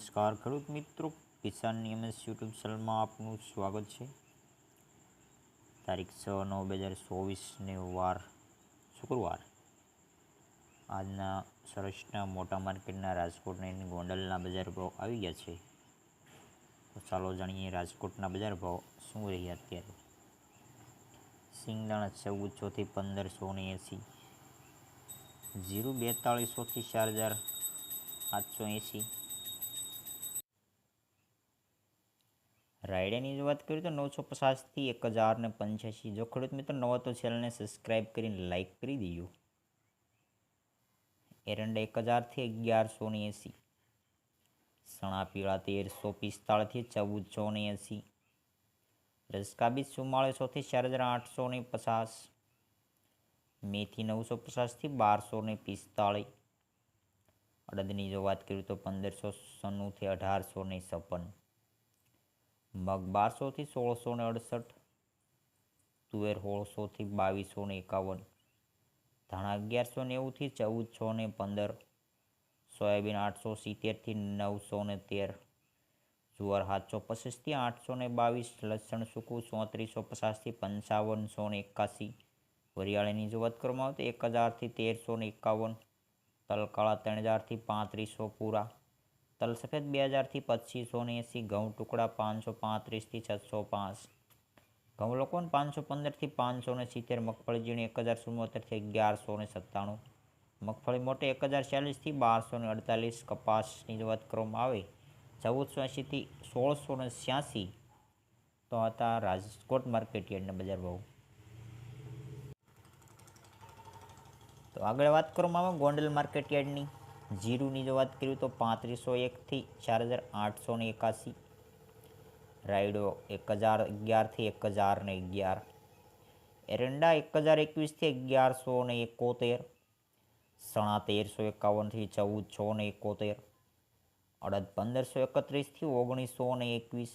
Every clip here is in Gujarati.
નમસ્કાર ખેડૂત મિત્રો, કિસાન નિયમિત યુટ્યુબ ચેનલમાં આપનું સ્વાગત છે। તારીખ 6/9/2024ને વાર શુક્રવાર। આજના સરસના મોટા માર્કેટના રાજકોટ અને ગોંડલના બજાર ભાવ આવી ગયા છે। તો ચાલો જાણીએ રાજકોટના બજાર ભાવ શું રહ્યા અત્યારે। સિંગદાણા 1400 થી 1580, જીરું 4200 થી 4880, રાયડાની જો વાત કરીએ તો 950 થી 1085। જો ખેડૂત મિત્રો નવા તો ચેનલને સબસ્ક્રાઈબ કરીને લાઇક કરી દેજો। એરંડા 1000 થી 1180, સણા પીળા 1345 થી 1480, રસકાબી 4400 થી 4850, મેથી 950 થી 1245, અડદની જો વાત કરીએ તો 1596 થી 1856, મગ 1200 થી 1668, તુવેર 1600 થી 2251, ધાણા 1190 થી 1415, સોયાબીન 870 થી 913, જુવાર 725 થી 822, લસણ સૂકું 3450 થી 5581, વરિયાળીની જો વાત કરવામાં આવે તો 1000 થી 1351, તલ કાળા 3000 થી 3500 પૂરા, તલ સફેદ 2000 થી 2580, ઘઉં ટુકડા 535 થી 605, ઘઉં લોકોન 515 થી 570, મગફળી ઝીણી 1074 થી 1197, મગફળી મોટી 1040 થી 1248, કપાસની જો વાત કરવામાં આવે 1480 થી 1686। તો હતા રાજકોટ માર્કેટ યાર્ડના બજાર ભાવ। તો આગળ વાત કરવામાં આવે ગોંડલ માર્કેટ યાર્ડની। જીરુની જો વાત કરીએ તો 3501 થી 4881, રાયડો 1011 થી 1011, એરંડા 1021 થી 1171, સણા 1351 થી 1471, અડદ 1531 થી 1921,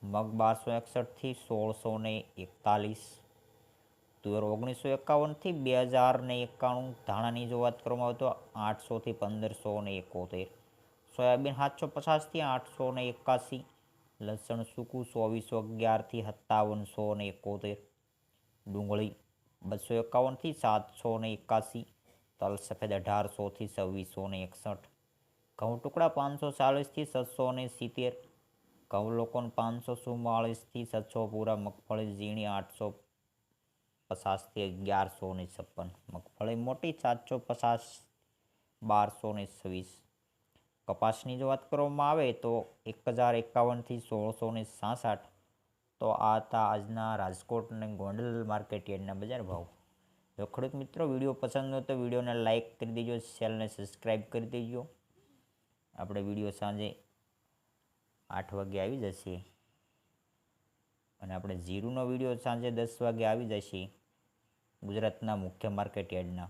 મગ 1261 થી 1641, તુવેર 1951 થી 2091, ધાણાની જો વાત કરવામાં આવે તો 800 થી 1571, સોયાબીન 750 થી 881, લસણ સૂકું 2411 થી 5771, ડુંગળી 251 થી 781, તલ સફેદ 1800 થી 2661, ઘઉં ટુકડા 540 થી 770, ઘઉં લોકોન 544 થી 700 પૂરા, મગફળી ઝીણી 850 થી 1156, મગફળી મોટી 750 1226, કપાસની જો વાત કરવામાં આવે તો 1051 થી 1666। તો આ હતા આજના રાજકોટ અને ગોંડલ માર્કેટ યાર્ડના બજાર ભાવ। જો ખેડૂત મિત્રો વિડીયો પસંદ હોય તો વિડીયોને લાઇક કરી દેજો, ચેનલને સબસ્ક્રાઈબ કરી દેજો। આપણે વિડીયો સાંજે 8 વાગે આવી જશે અને આપણે જીરુનો વિડીયો સાંજે 10 વાગે આવી જશે ગુજરાતના મુખ્ય માર્કેટ યાર્ડના।